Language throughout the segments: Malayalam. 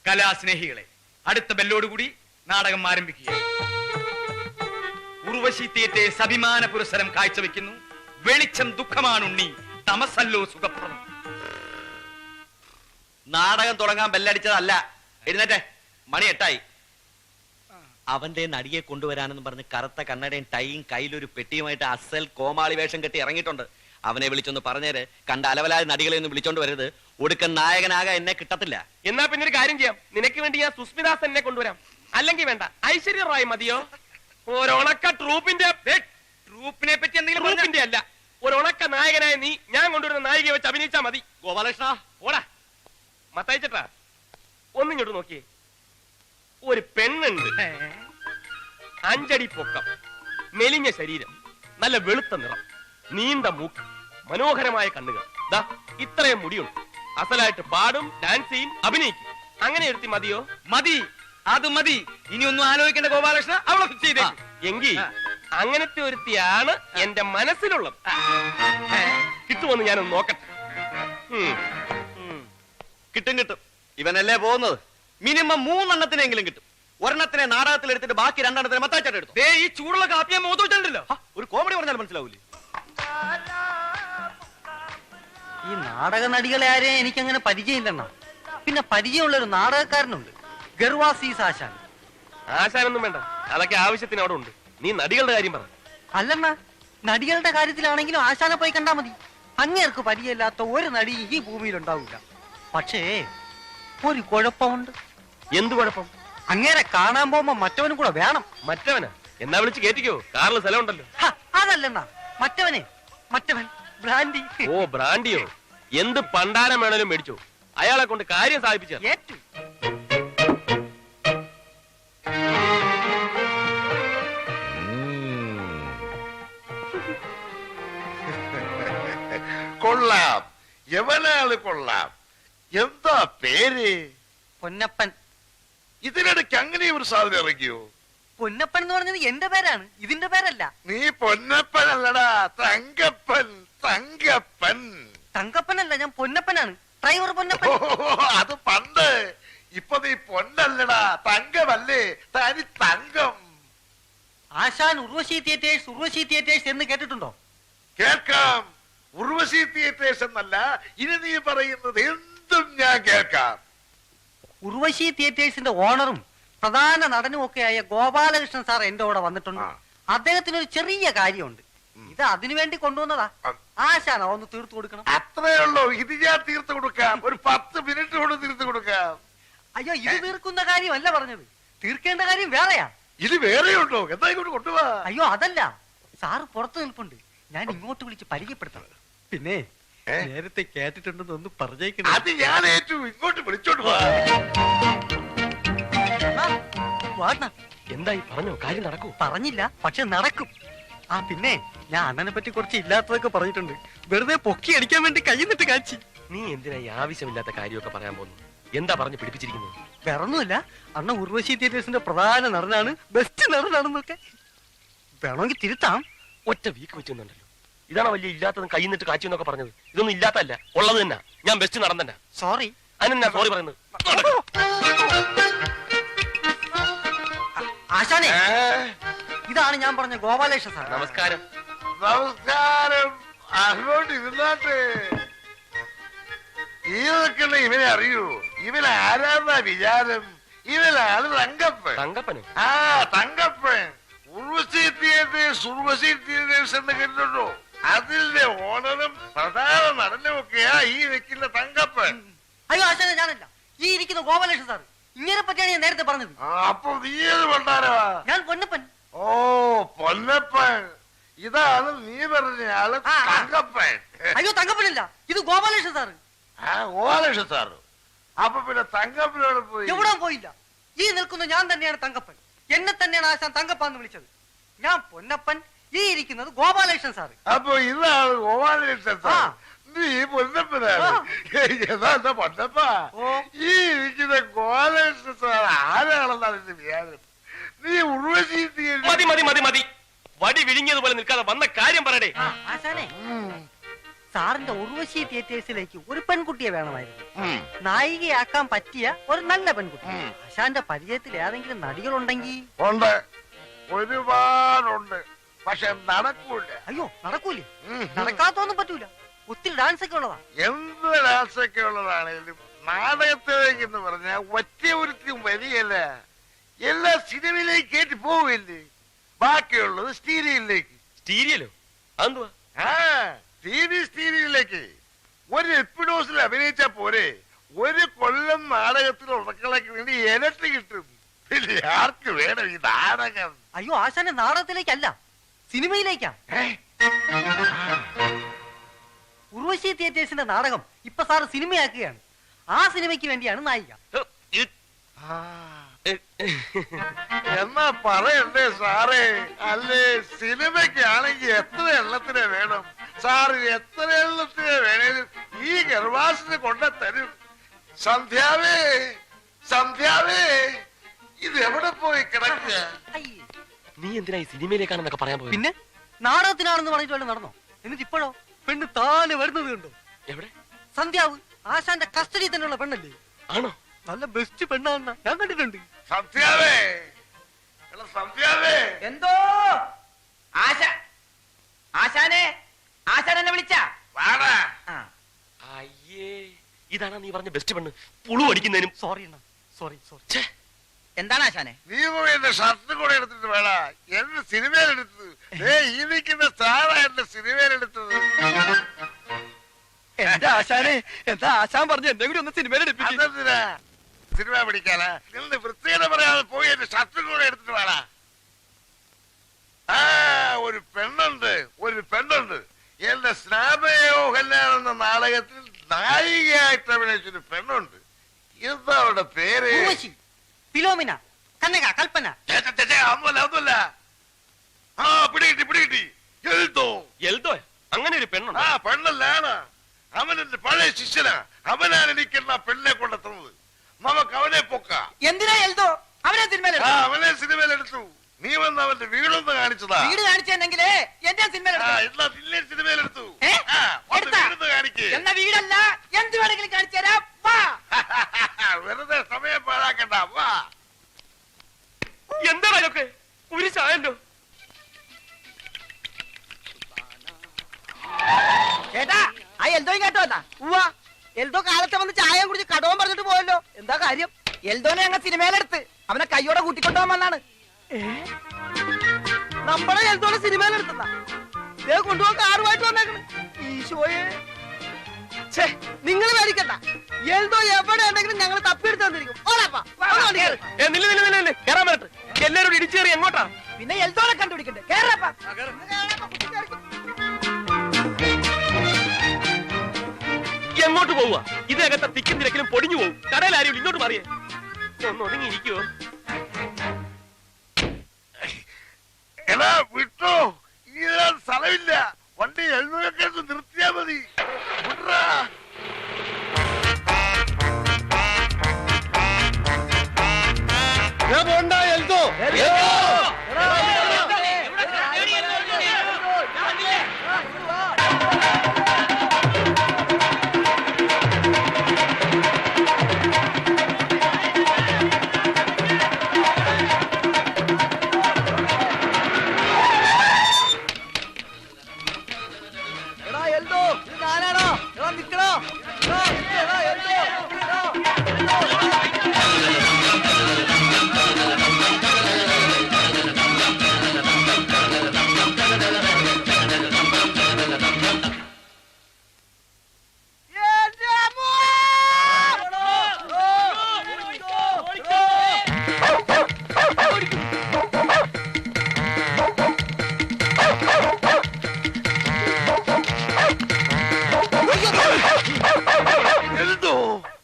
കലാസ്നേഹികളെ, അടുത്ത ബെല്ലോടുകൂടി നാടകം ആരംഭിക്കുക. ഉർവശി തിയേറ്റേഴ്സ് അഭിമാന പുരസ്സരം കാഴ്ചവെക്കുന്നു. വെളിച്ചം ദുഃഖമാണുണ്ണി, തമസല്ലോ സുഖപ്രദം. നാടകം തുടങ്ങാൻ ബെല്ലടിച്ചതല്ല. എഴുന്നേറ്റെ, മണി 8 അവന്റെ നടിയെ കൊണ്ടുവരാനെന്ന് പറഞ്ഞ് കറുത്ത കണ്ണടയും ടൈയും കയ്യിലൊരു പെട്ടിയുമായിട്ട് അസൽ കോമാളി വേഷം കെട്ടി ഇറങ്ങിയിട്ടുണ്ട്. അവനെ വിളിച്ചൊന്ന് പറഞ്ഞേര്. കണ്ട അലവലായ നടികളെ ഒന്നും വിളിച്ചോണ്ട് വരരുത്. ഒടുക്കൻ നായകനാകാൻ എന്നെ കിട്ടത്തില്ല. എന്നാ പിന്നെ ഒരു കാര്യം ചെയ്യാം, നിനക്ക് വേണ്ടി ഞാൻ സുസ്മിതാസ് എന്നെ കൊണ്ടുവരാം. അല്ലെങ്കിൽ വേണ്ട, ഐശ്വര്യ റായ് മതിയോ? ഒരണക്ക ട്രൂപ്പിന്റെ പറ്റി എന്തെങ്കിലും ട്രൂപ്പിന്റെ അല്ല, ഒരണക്ക നായകനായ നീ ഞാൻ കൊണ്ടുവരുന്ന നായികയെ വെച്ച് അഭിനയിച്ചാ മതി. ഗോപാലകൃഷ്ണ ഓടാ മത്തയച്ചട്ടാ, ഒന്നിങ്ങോട്ട് നോക്കിയേ. ഒരു പെണ്ണുണ്ട്, 5 അടി പൊക്കം, മെലിഞ്ഞ ശരീരം, നല്ല വെളുത്ത നിറം, നീണ്ട മൂക്ക്, മനോഹരമായ കണ്ണുകൾ, ദാ ഇത്രയും മുടിയുണ്ട്. അസലായിട്ട് പാടും, ഡാൻസ് ചെയ്യും, അഭിനയിക്കും. അങ്ങനെ എടുത്തി മതിയോ? മതി, അത് മതി. ഇനി ഒന്നും ആലോചിക്കേണ്ട ഗോപാലകൃഷ്ണ, അവളെ ഫിക്സ് ചെയ്തേ. എങ്കിൽ അങ്ങനത്തെ ഒരുത്തിയാണ് എന്റെ മനസ്സിലുള്ളത്. കിട്ടുമെന്ന് ഞാനൊന്ന് നോക്കട്ടെ. കിട്ടും. ഇവനല്ലേ പോകുന്നത്. മിനിമം 3 എണ്ണത്തിനെങ്കിലും കിട്ടും. ഒരെണ്ണത്തിനെ നാടകത്തിൽ എടുത്തിട്ട് ബാക്കി 2 എണ്ണത്തിനെ മത്താച്ചാട്ട് എടുത്തു. ഈ ചൂടുള്ള കാപ്പിയെ മോത്തോണ്ടല്ലോ. ഒരു കോമഡി പറഞ്ഞാൽ മനസ്സിലാവൂലേ? ഈ നാടക നടികളെ ആരെയും എനിക്കങ്ങനെ പരിചയമില്ലെണ്ണ. പിന്നെ പരിചയമുള്ള ഒരു നാടകക്കാരനുണ്ട്, ഗർവാസീസ് ആശാൻ. ആശാനൊന്നും വേണ്ട, അതൊക്കെ ആവശ്യത്തിന് അവിടെ ഉണ്ട്. നീ നടികളുടെ കാര്യം പറ. അല്ലെണ്ണ, നടികളുടെ കാര്യത്തിലാണെങ്കിലും ആശാനെ പോയി കണ്ടാ മതി. അങ്ങേർക്ക് പരിചയമില്ലാത്ത ഒരു നടി ഈ ഭൂമിയിൽ ഉണ്ടാവില്ല. പക്ഷേ ഒരു കുഴപ്പമുണ്ട്. എന്ത് കുഴപ്പം? അങ്ങേരെ കാണാൻ പോകുമ്പോ മറ്റവനും കൂടെ വേണം. മറ്റവനാ? എന്നാ വിളിച്ച് കേറ്റിക്കോ, കാറിൽ സ്ഥലം ഉണ്ടല്ലോ. അതല്ലെണ്ണ, മറ്റവൻ ബ്രാൻഡി. ഓ, ബ്രാൻഡിയോ? എന്ത് പണ്ടാരം വേണേലും മേടിച്ചോ, അയാളെ കൊണ്ട് കാര്യം സാധിപ്പിച്ച. ഏറ്റു. കൊള്ളാം, എവനാള് കൊള്ളാം. എന്താ പേര്? പൊന്നപ്പൻ. ഇതിനിടയ്ക്ക് അങ്ങനെ ഒരു സാധനം ഇറങ്ങിയോ? പൊന്നപ്പൻ എന്ന് പറഞ്ഞത് എന്റെ പേരാണ്, ഇതിന്റെ പേരല്ല. നീ പൊന്നപ്പൻ അല്ലടാ, തങ്കപ്പൻ. തങ്കപ്പനല്ല, ഞാൻ പൊന്നപ്പനാണ്, ഡ്രൈവർ പൊന്നപ്പൻ. അത് പണ്ട്. ഇപ്പൊ നീ പൊന്നല്ലടാ, തങ്കമല്ലേ, തനി തങ്കം. ആശാൻ ഉർവശി തിയേറ്റേഴ്സ് എന്ന് കേട്ടിട്ടുണ്ടോ? കേൾക്കാം. ഉർവശി തിയേറ്റേഴ്സ് എന്നല്ല, ഇനി നീ പറയുന്നത് എന്തും ഞാൻ കേൾക്കാം. ഉർവശി തിയേറ്റേഴ്സിന്റെ ഓണറും പ്രധാന നടനും ഒക്കെയായ ഗോപാലകൃഷ്ണൻ സാർ എന്റെ കൂടെ വന്നിട്ടുണ്ട്. അദ്ദേഹത്തിന് ഒരു ചെറിയ കാര്യമുണ്ട്. ഇത് അതിനുവേണ്ടി കൊണ്ടുവന്നതാ. ആശാന ഒന്ന് തീർത്തു കൊടുക്കണം. അത്രേ ഉള്ളൂ. ഇത് ഞാൻ തീർത്തു കൊടുക്കാം. ഒരു 10 മിനിറ്റ് കൊണ്ട് തീർത്തു കൊടുക്കാം. അയ്യോ, ഇത് തീർക്കുന്ന കാര്യമല്ല പറഞ്ഞത്, തീർക്കേണ്ട കാര്യം വേറെയാ. ഇത് വേറെയുണ്ടോ? എന്താ ഇങ്ങോട്ട് കൊണ്ടുപോവാ? അയ്യോ അതല്ല, സാറ് പുറത്തു നിൽപ്പുണ്ട്, ഞാൻ ഇങ്ങോട്ട് വിളിച്ച് പരിചയപ്പെടുത്തണം. പിന്നെ നേരത്തെ കേട്ടിട്ടുണ്ടെന്ന് ഒന്ന് പറഞ്ഞേക്കണം. അത് ഞാൻ ഏറ്റു. ഇങ്ങോട്ട് വിളിച്ചോണ്ട് പോവാ. എന്തായി പറഞ്ഞോ? കാര്യം നടക്കൂ? പറഞ്ഞില്ല, പക്ഷെ നടക്കും. പിന്നെ ഞാൻ അണ്ണനെ പറ്റി കുറച്ച് ഇല്ലാത്തതൊക്കെ പറഞ്ഞിട്ടുണ്ട്. വെറുതെ പൊക്കി അടിക്കാൻ വേണ്ടി കൈന്നിട്ട് കാച്ചി. നീ എന്തിനാ ഈ ആവശ്യമില്ലാത്ത കാര്യമൊക്കെ പറയാൻ പോകുന്നു? എന്താ പറഞ്ഞു പിടിപ്പിച്ചിരിക്കുന്നത്? വേറൊന്നുമില്ല, അണ്ണ ഉർവശി തിയേറ്റേഴ്സിന്റെ പ്രധാന നടനാണ്, ബെസ്റ്റ് നടനാണെന്നൊക്കെ. വേണമെങ്കിൽ തിരുത്താം. ഒറ്റ വീക്ക് വെച്ചൊന്നുണ്ടല്ലോ. ഇതാണ് വലിയ ഇല്ലാത്തതും കൈന്നിട്ട് കാച്ചു എന്നൊക്കെ പറഞ്ഞത്. ഇതൊന്നും ഇല്ലാത്തല്ല, ഉള്ളത് തന്നെ. ഞാൻ ബെസ്റ്റ് നടൻ തന്നെ. സോറി. അതിനെന്നാ സോറി പറയുന്നത്? ആശാനെ, ഇതാണ് ഞാൻ പറഞ്ഞ ഗോപാലകൃഷ്ണൻ സാർ. നമസ്കാരം. നമസ്കാരം. അങ്ങോട്ട് ഇരുന്നാട്ടെ. ഈ നിൽക്കുന്ന ഇവനെ അറിയൂ? ഇവനാരാന്നാ വിചാരം? ഇവനാണ് തങ്കപ്പൻ. തങ്കപ്പനും? തങ്കപ്പൻ. ഉർവശി തിയേറ്റേഴ്സ് എന്ന് കേട്ടിട്ടുണ്ടോ? അതിന്റെ ഓണറും പ്രധാന നടനും ഒക്കെയാ ഈ നിൽക്കുന്ന തങ്കപ്പൻ. അയ്യോ ആശാനെ, ഞാനല്ല, ഈ ഇരിക്കുന്ന ഗോപാലകൃഷ്ണൻ സാർ. ഇങ്ങനെ പറ്റിയാണ് ഞാൻ നേരത്തെ പറഞ്ഞത്. അപ്പൊ നീ ഏത് പണ്ടാരോ? ഞാൻ പൊന്നപ്പൻ. ഓ, പൊന്നപ്പൻ. ഇതാണ് നീ പറഞ്ഞ ആള് തങ്കപ്പൻ. അയ്യോ തങ്കപ്പനില്ല, ഇത് ഗോപാലകൃഷ്ണൻ സാറ്. ഗോപാലകൃഷ്ണൻ സാറ്. അപ്പൊ പിന്നെ തങ്കപ്പനോട് പോയി? എവിടെ പോയില്ല. ഈ നിൽക്കുന്ന ഞാൻ തന്നെയാണ് തങ്കപ്പൻ. എന്നെ തന്നെയാണ് ആശാൻ തങ്കപ്പാന്ന് വിളിച്ചത്. ഞാൻ പൊന്നപ്പൻ, ഈ ഇരിക്കുന്നത് ഗോപാലകൃഷ്ണൻ സാറ്. അപ്പൊ ഇതാണ് ഗോപാലകൃഷ്ണൻ സാർ. നീ പൊന്നപ്പനാണ്. എന്താ പൊന്നപ്പ? ഈ ഇരിക്കുന്ന ഗോപാലകൃഷ്ണൻ സാർ ആരാണെന്നാണ് എന്റെ വിചാരം? നീ ഉർവശി മതി മതി മതി മതി. വടി വിഴുങ്ങിയതുപോലെ നിൽക്കാതെ വന്ന കാര്യം പറയടേ. ആശാനെ, സാറിന്റെ ഉർവശി തിയേറ്റേഴ്സിലേക്ക് ഒരു പെൺകുട്ടിയെ വേണമായിരുന്നു. ഉം. നായികയാക്കാൻ പറ്റിയ ഒരു നല്ല പെൺകുട്ടി. ഉം. ആശാന്റെ പരിചയത്തിൽ ഏതെങ്കിലും നടികളുണ്ടെങ്കിൽ. ഉണ്ട്, ഒരുപാടുണ്ട്. പക്ഷെ നടക്കൂല. അയ്യോ, നടക്കൂലേ? ഉം. നടക്കാത്തൊന്നും പറ്റൂല. ഒത്തിരി ഡാൻസ് ഒക്കെ ഉള്ളതാ. എന്ത് ഡാൻസൊക്കെ ഉള്ളതാണേലും നാടകത്തിലേക്ക് എന്ന് പറഞ്ഞാൽ ഒറ്റ ഒരുത്തിയും വരികയല്ല. എല്ലാ സിനിമയിലേക്ക് കയറ്റി പോവില്ലേ. ബാക്കിയുള്ളത് സ്റ്റീരിയലിലേക്ക്. സ്റ്റീരിയലോ? അതെന്തുവാ? ആ, ടിവി സ്റ്റീരിയലിലേക്ക് ഒരു എപ്പിഡോസിൽ അഭിനയിച്ചാ പോരെ, ഒരു കൊല്ലം നാടകത്തിൽ ഉറക്കളയ്ക്ക് വേണ്ടി ഇരട്ടി കിട്ടും. പിന്നെ ആർക്ക് വേണം ഈ നാടകം? അയ്യോ, ആശാന്റെ നാടകത്തിലേക്കല്ല, സിനിമയിലേക്കാ. ഉർവശി തിയേറ്റേഴ്സിന്റെ നാടകം ഇപ്പൊ സാറ് സിനിമയാക്കുകയാണ്. ആ സിനിമയ്ക്ക് വേണ്ടിയാണ് നായിക. എന്നാ പറയണ്ടേ സാറേ? അല്ലേ, സിനിമയ്ക്കാണെങ്കിൽ എത്ര എണ്ണത്തിനെ വേണം? സാറ് എത്ര എണ്ണത്തിനെ വേണേലും ഈ ഗർഭാസിന് കൊണ്ടുതരും. സന്ധ്യാവേ, സന്ധ്യാവേ, ഇത് എവിടെ പോയി കിടക്കുക? അയ്യേ. നീ എന്തിനാ ഈ സിനിമയിലേക്കാണെന്നൊക്കെ പറയാൻ പോയി? പിന്നെ നാടകത്തിനാണെന്ന് പറഞ്ഞിട്ട് വല്ലതും നടന്നോ? എന്നിട്ട് ഇപ്പോഴോ പെണ്ണ് താനെ വരുന്നത് കണ്ടോ? എവിടെ? സന്ധ്യാവ് ആശാന്റെ കസ്റ്റഡി തന്നെയുള്ള പെണ്ണല്ലേ? ആണോ? നല്ല ബെസ്റ്റ് പെണ്ണാണെന്ന ഞാൻ കണ്ടിട്ടുണ്ട്. സന്ധ്യാവേ, എടാ സന്ധ്യാവേ. എന്തോ ആശാനെ എന്നെ വിളിച്ച വാടാ. അയ്യേ, ഇതാണ് നീ പറഞ്ഞ ബെസ്റ്റ് പെണ്ണ്. പുളു അടിക്കുന്നതിനും. സോറി അണ്ണാ, സോറി സോറി. എന്താണ് ആശാനെ? നീ പോയി എന്റെ ഷർട്ട് കൂടെ എടുത്തിട്ട് വേടാ. എന്റെ സിനിമയിലെടുത്തത് ഈ നിൽക്കുന്ന സാറാ എന്റെ സിനിമയിലെടുത്തത്. എന്താ ആശാനെ? എന്താ ആശാൻ പറഞ്ഞു എന്നെ കൂടി ഒന്ന് സിനിമയിലെടുപ്പിച്ചു? അതെന്തിനാ? സിനിമ പിടിക്കാനാ? നിന്ന് വൃത്തികേട് പറയാതെ പോയി എന്റെ ഷർട്ട് കൂടെ എടുത്തിട്ട് വേടാ. ആ, ഒരു പെണ്ണുണ്ട്, ഒരു പെണ്ണുണ്ട്. എന്റെ സ്നാപയോ കല്യാണം എന്ന നാടകത്തിൽ നായികയായിട്ട് അഭിനയിച്ചൊരു പെണ്ണുണ്ട്. എന്താ അവരുടെ പേര്? ഉർവശി, ഫിലോമിന, കനക, കൽപ്പന. ഒന്നുമല്ല. ആ, പിടികിട്ടി പിടികിട്ടി. എഴുതോ? എൽദോ? അങ്ങനെ ഒരു പെണ്ണുണ്ട്? ആ, പെണ്ണല്ലാണ്. അവൻ എന്റെ പഴയ ശിഷ്യനാ. അവനാണ് എനിക്കെന്നാ പെണ്ണിനെ കൊണ്ടെത്തുന്നത്. നമുക്ക് അവനെ പൊക്കാം. എന്തിനാ എൽദോ അവനെ ആ, സിനിമയിലെടുത്തു? അവനെ സിനിമയിലെടുത്തു. നീ വന്ന് അവന്റെ വീടൊന്ന് കാണിച്ചതാ. വീട് കാണിച്ചെന്നെങ്കിലേ എന്റെ ആ, സിനിമയിലെടുത്തു. എന്നാ നിന്നെ സിനിമയിലെടുത്തു. ഏ? ആ, വന്ന് എടുത്താ? വീടൊന്ന് കാണിക്ക്. എന്ന വീടല്ല, എന്ത് വേണമെങ്കിലും കാണിച്ചു തരാം. വാ. വെറുതെ സമയം പാഴാക്കണ്ട. വാ. എന്താണ് അതൊക്കെ? ഒരു ചായല്ലോ. ചേട്ടാ, ആ എൽദോ ഇങ്ങോട്ട് വന്നാ? ഉവ്വാ. എൽദോ കാലത്തെ വന്ന് ചായ കുടിച്ച് കടവും പറഞ്ഞിട്ട് പോയല്ലോ. എന്താ കാര്യം? എൽദോനെ ഞങ്ങൾ സിനിമയിലെടുത്ത് അവനെ കയ്യോടെ കൂട്ടിക്കൊണ്ടുപോകാൻ വന്നാണ്. നമ്മളെ എൽദോനെ സിനിമയിലെടുത്താ കൊണ്ടുപോകാൻ കാറുമായിട്ട് വന്നേക്കണ്. ഈശോയെ, നിങ്ങൾ മേടിക്കണ്ട. എൽദോ എവിടെ ഉണ്ടെങ്കിലും ഞങ്ങൾ തപ്പിയെടുത്ത് തന്നിരിക്കും. കേറാൻ പറ്റട്ടെ. എല്ലാരോടും ഇടിച്ചേറി എങ്ങോട്ടാ? പിന്നെ എൽദോനെ കണ്ടുപിടിക്കണ്ടേ? കേറാപ്പാ. എങ്ങോട്ട് പോവുക? ഇതിനകത്തെ തിക്കും തിരക്കിലും പൊടിഞ്ഞു പോകും. കടയിൽ ആരും ഇങ്ങോട്ട് മാറിയേ. ഒന്ന് ഒതുങ്ങിയിരിക്കുവോ? എടാ വിട്ടോ, ഇനി സ്ഥലമില്ല. വണ്ടി എഴുന്നൂറൊക്കെ നിർത്തിയാ മതി. വിട്രാ.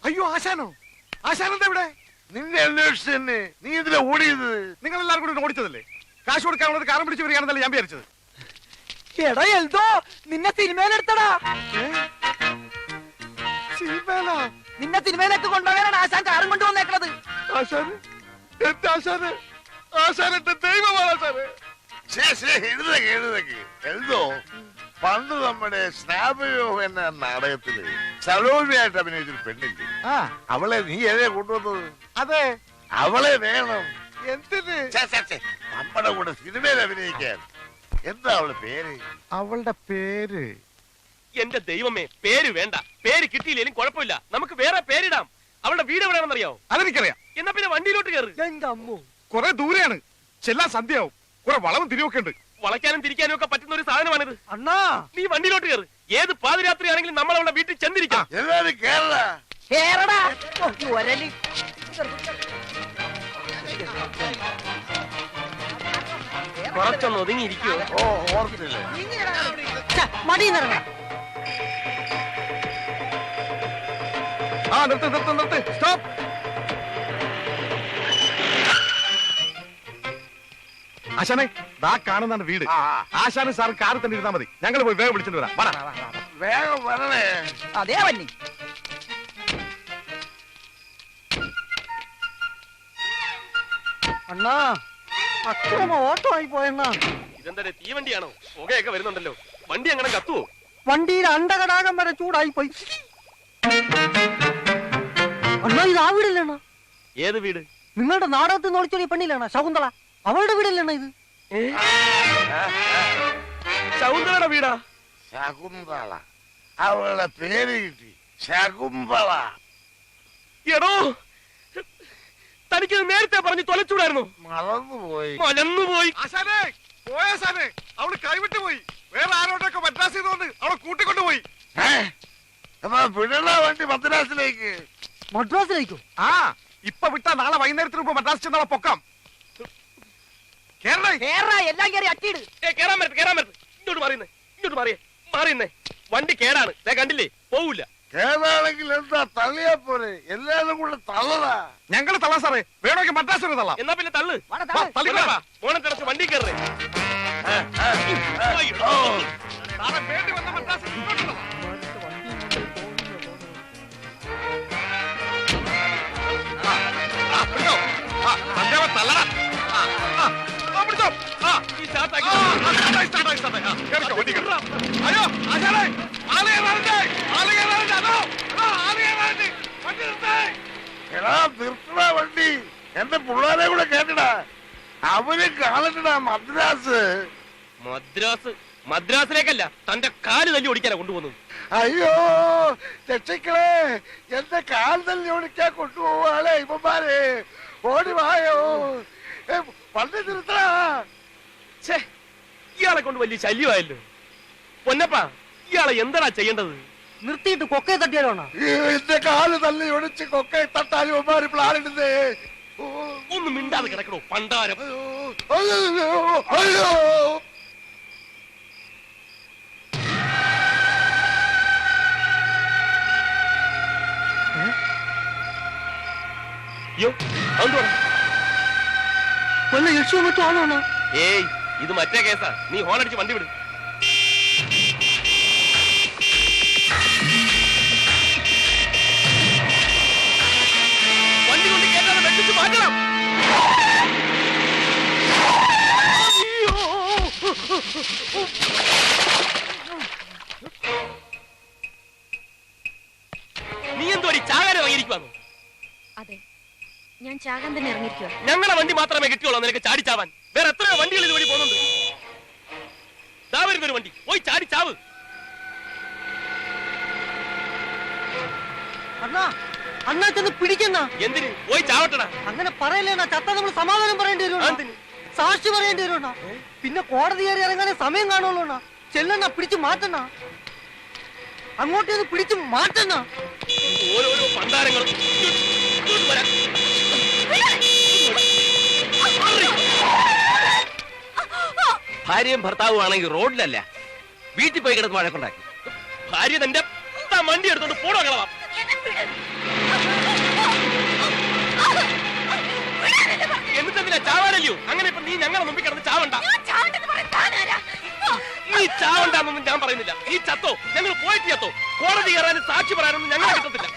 അയ്യോ, ആശാനോ? ആശാനെന്താ ഇവിടെ? നിന്നെ അന്വേഷിച്ച് തന്നെ. നീ ഇതിലെ ഓടിയത്? നിങ്ങൾ എല്ലാവരും കൂടി ഓടിച്ചതല്ലേ? കാശ് കൊടുക്കാനുള്ളത് കാരം പിടിച്ച് വരികയാണെന്നല്ലേ ഞാൻ വിചാരിച്ചത്. എടാ എൽദോ, നിന്നെ സിനിമയിലെടുത്തടാ. സിനിമയിലാ? നിന്നെ സിനിമയിലേക്ക് കൊണ്ടുപോകാനാണ് ആശാൻ കാറും കൊണ്ട് വന്നേക്കണത്. ആശാന്? എന്റെ ആശാന്? ആശാൻ എന്റെ ദൈവമാണ് ആശാന്. എഴുതേക്ക് എഴുതേക്ക്. എഴുതോ പണ്ട് നമ്മുടെ സ്നാപയോഗ എന്ന നാടകത്തില് സലോമിയായിട്ട് അഭിനയിച്ചൊരു പെണ്ണില്ലേ, ആ അവളെ നീ ഏതേ കൊണ്ടുവന്നത്? അതെ. അവളെ വേണം എന്തിന്? നമ്മുടെ കൂടെ സിനിമയിൽ അഭിനയിക്കാൻ. എന്താ അവളുടെ പേര്? അവളുടെ പേര് എന്റെ ദൈവമേ, പേര് വേണ്ട. പേര് കിട്ടിയില്ലേലും കുഴപ്പമില്ല, നമുക്ക് വേറെ പേരിടാം. അവളുടെ വീട് എവിടെയാണെന്ന് അറിയാവോ? അതെനിക്കറിയാം. എന്നാ പിന്നെ വണ്ടിയിലോട്ട് കയറി. എന്റെ അമ്മോ, കുറെ ദൂരെയാണ്, ചെല്ലാൻ സന്ധ്യയാവും. കുറെ വളവും തിരിവൊക്കെ ഉണ്ട്. വളയ്ക്കാനും തിരിക്കാനും ഒക്കെ പറ്റുന്ന ഒരു സാധനമാണിത്. അണ്ണാ നീ വണ്ടിയിലോട്ട് കയറി. ഏത് പാതിരാത്രി ആണെങ്കിലും നമ്മൾ അവളുടെ വീട്ടിൽ ചെന്നിരിക്കാം. എല്ലാരും കേരള കേറടാ. ഓ, ഈ ഒരലി. കുറച്ചൊന്ന് ഒതുങ്ങിയിരിക്കുവോ? ഓ ഓർത്തില്ലേ? മടിയിന്നിറങ്ങ. ആ നിർത്ത് നിർത്ത് നിർത്ത്, സ്റ്റോപ്പ്. ആശാനെ, ദാ കാണുന്നതാണ് വീട്. ആ, ആശാനും സാറും കാറിൽ തന്നെ ഇരുന്നാ മതി. ഞങ്ങൾ പോയി വേഗം വിളിച്ചിട്ട് വരാം. വാടാ. വേഗം വരണേ. അതേ വന്നി. അണ്ണാ, അക്രമ ഓട്ടോ ആയി പോയണ്ണാ. ഇതെന്താ തീവണ്ടിയാണോ? പുകയൊക്കെ വരുന്നുണ്ടല്ലോ. വണ്ടി അങ്ങനെ കത്തുവോ? വണ്ടിയിൽ അണ്ടകടാകം വരെ ചൂടായി പോയി. അണ്ണാ, ഇത് ആ വീടല്ലേണ്ണ? ഏത് വീട്? നിങ്ങളുടെ നാടകത്തിൽ നിന്ന് ഒളിച്ചോടിയ പെണ്ണില്ലേണ്ണ ശകുന്തള? അവളുടെ വീടല്ലേണ്ണ ഇത്? ശകുന്തളയുടെ വീടാ? ശകുന്തള. അവളുടെ പേര് കിട്ടി, ശകുന്തള. എടോ, തനിക്ക് നേരത്തെ പറഞ്ഞ് തൊലച്ചൂടായിരുന്നു. മറന്നുപോയി. മലന്നുപോയി. ആശാനെ, പോയാശാനെ, അവള് കൈവിട്ട് പോയി. വേറെ ആരോടൊക്കെ മദ്രാസ് ചെയ്തോണ്ട് അവളെ കൂട്ടിക്കൊണ്ടുപോയി. എന്നാ വിടണ വണ്ടി മദ്രാസിലേക്ക്. മദ്രാസിലേക്കോ? ആ, ഇപ്പൊ വിട്ടാ നാളെ വൈകുന്നേരത്തിന് മുമ്പ് മദ്രാസ് ചെന്നാളെ പൊക്കാം. കേരള കേറാ, എല്ലാം കയറി അട്ടിയിട്. കേറാൻ പറ്റത്ത്, കേറാൻ പറ്റത്ത്. ഇങ്ങോട്ട് മാറിയുന്നേ, ഇങ്ങോട്ട് മാറിയുന്നേ. വണ്ടി കേടാണ്, ദേ കണ്ടില്ലേ, പോവില്ല. കേടാണെങ്കിൽ എന്താ, തള്ളിയാ പോരെ? എല്ലാരും കൂടെ തള്ളടാ. ഞങ്ങള് തള്ളാം സാറേ, വേണമെങ്കിൽ മദ്രാസ് വരെ തള്ളാം. എന്നാ പിന്നെ തള്ളു. വാടാ, തള്ള്. മോനെ തിളച്ച് വണ്ടി കയറേ. സാറേ, വേണ്ടി വന്ന മദ്രാസ് ഇങ്ങോട്ട് തള്ളാം. പിടിച്ചോ. സന്ധ്യാവ തള്ളടാ. പിടിച്ചോ. ഈ ചാത്താക്കി കേറിക്കോ, വണ്ടി കേറി. അയ്യോ ആശാനെ, ആള് കയറാനുണ്ട്, ആള് കയറാനുണ്ട്. അതോ ആള് കയറാനുണ്ട്. വണ്ടി നിർത്തേ. എടാ നിർത്തടാ വണ്ടി. എന്റെ പിള്ളേരെ കൂടെ കേട്ടടാ. അവര് കാണട്ടടാ മദ്രാസ്. മദ്രാസിലേക്കല്ല, തന്റെ കാല് തല്ലി ഓടിക്കാനാ കൊണ്ടുപോകുന്നത്. അയ്യോ രക്ഷിക്കളെ, എന്റെ കാൽ തല്ലി ഓടിക്കാൻ കൊണ്ടുപോവാളെ ഇവന്മാരെ. ഓടി വായോ, വണ്ടി നിർത്തടാ. ഛേ, ഇയാളെ കൊണ്ട് വലിയ ശല്യമായല്ലോ. പൊന്നപ്പാ, ഇയാളെ എന്താ ചെയ്യേണ്ടത്? നിർത്തിയിട്ട് കൊക്കയെ തട്ടിയാലോണ്ണ? എന്റെ കാല് തല്ലി ഒടിച്ച് കൊക്കെ തട്ടാൻ ഇവന്മാര് പ്ലാനിടുന്നേ. ഒന്ന് മിണ്ടാതെ കിടക്കണോ പണ്ടാരം. അയ്യോ അയ്യോ. അയ്യോ, അതെന്തുവാ? വല്ല യക്ഷോ മറ്റോ ആണോണ്ണ? ഏയ്, ഇത് മറ്റേ കേസാ. നീ ഹോൺ അടിച്ച് വണ്ടി വിടും. വണ്ടി കൊണ്ട് കേട്ടാതെ വെട്ടിച്ച് മാറ്റണം. അയ്യോ. നീ എന്തോടി ചാകാരം ഇറങ്ങിയിരിക്കുവാന്നോ? അതെ, ഞാൻ ചാകാൻ തന്നെ ഇറങ്ങിയിരിക്കുക. ഞങ്ങളുടെ വണ്ടി മാത്രമേ കിട്ടിയുള്ളൂ നിനക്ക് ചാടിച്ചാവാൻ. വേറെ എത്രയോ വണ്ടികൾ ഇതുവഴി പോകുന്നുണ്ട്. ദാ വരുന്നൊരു വണ്ടി, പോയി ചാടി ചാവ്. അണ്ണാ, അണ്ണാ ചെന്ന് പിടിക്കണ്ണ. എന്തിന്? പോയി ചാവട്ടടാ. അങ്ങനെ പറയല്ലേണ്ണ, ചത്ത നമ്മൾ സമാധാനം പറയേണ്ടി വരുമോ? എന്തിന്? സാക്ഷി പറയേണ്ടി വരുമോ? പിന്നെ കോടതി കയറി ഇറങ്ങാനേ സമയം കാണുള്ളൂ. ചെല്ലണ്ണ, പിടിച്ചു മാറ്റണ്ണ. അങ്ങോട്ടേന്ന് പിടിച്ചു മാറ്റണ്ണ. ഓരോരോ പണ്ടാരങ്ങളും. ഇങ്ങോട്ട് വരാൻ. ഭാര്യയും ഭർത്താവും ആണെങ്കിൽ റോഡിലല്ല, വീട്ടിൽ പോയി കിടന്ന് വഴക്കുണ്ടാക്കി. ഭാര്യ തന്റെ വണ്ടി എടുത്തോണ്ട് പോടോ കളവാം. എന്നിട്ടെന്തിനാ ചാവാനല്ലയോ? അങ്ങനെ ഇപ്പൊ നീ ഞങ്ങളെ മുമ്പിൽ കിടന്ന് ചാവണ്ട. നീ ചാവണ്ടെന്നൊന്നും ഞാൻ പറയുന്നില്ല. നീ ചത്തോ, ഞങ്ങൾ പോയിട്ട് ചത്തോ. കോടതി കയറാനും സാക്ഷി പറയാനൊന്നും ഞങ്ങളെ കിട്ടത്തില്ല.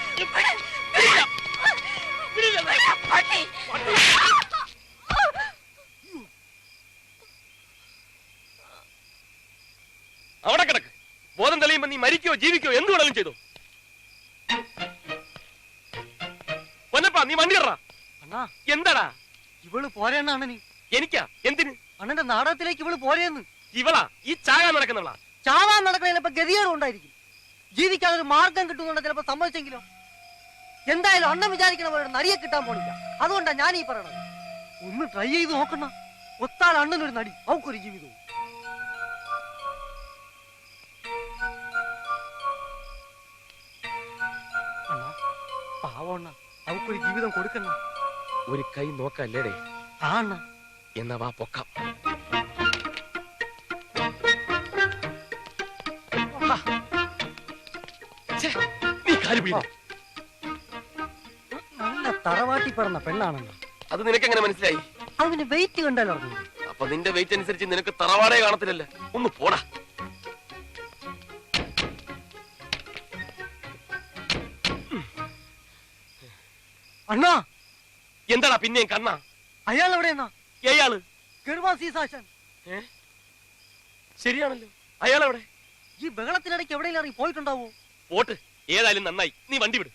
അവിടെ കിടക്ക്. ബോധം തെളിയുമ്പോ നീ മരിക്കോ ജീവിക്കോ എന്ത് വേണമെങ്കിലും ചെയ്തു. പൊന്നപ്പാ നീ വണ്ടി ഇടറാ. അണ്ണാ എന്താടാ ഇവള് പോരെണ്ണ അണ്ണന്. എനിക്കാ എന്തിന്? അണ്ണന്റെ നാടകത്തിലേക്ക് ഇവള് പോരെന്ന്. ഇവളാ ഈ ചാകാൻ നടക്കുന്നവളാ. ചാവാൻ നടക്കണ ചിലപ്പോ ഗതികേട് ഉണ്ടായിരിക്കും. ജീവിക്കാൻ ഒരു മാർഗം കിട്ടുന്നുണ്ട് ചിലപ്പോ സമ്മതിച്ചെങ്കിലോ. എന്തായാലും അണ്ണൻ വിചാരിക്കണ പോലെ നടിയെ കിട്ടാൻ പോണില്ല. അതുകൊണ്ടാ ഞാൻ ഈ പറയണത്. ഒന്ന് ട്രൈ ചെയ്ത് നോക്കണ. ഒത്താൽ അണ്ണനൊരു നടി, അവക്കൊരു ജീവിതവും. അണ്ണാ പാവണ്ണ, അവക്കൊരു ജീവിതം കൊടുക്കണ്ണ. ഒരു കൈ നോക്കല്ലേടേ. ആ അണ്ണ എന്നാ വാ പൊക്കാം. നീ കാല് പിടി. നല്ല തറവാട്ടി പറഞ്ഞ പെണ്ണാണെന്ന. അത് നിനക്കെങ്ങനെ മനസ്സിലായി? അതിന് വെയിറ്റ് കണ്ടാലോ. അപ്പൊ നിന്റെ വെയിറ്റ് അനുസരിച്ച് നിനക്ക് തറവാടേ കാണത്തില്ലല്ലേ. ഒന്ന് പോടാ. അണ്ണാ എന്താടാ പിന്നെയും കണ്ണാ? അയാൾ എവിടെയെന്നാ? ഏയാള് ഗർവാസി സാശൻ. ശരിയാണല്ലോ. അയാളെവിടെ? ഈ ബഹളത്തിനിടയ്ക്ക് എവിടെയെങ്കിലും ഇറങ്ങി പോയിട്ടുണ്ടാവോ? പോട്ട്. ഏതായാലും നന്നായി. നീ വണ്ടി വിട്.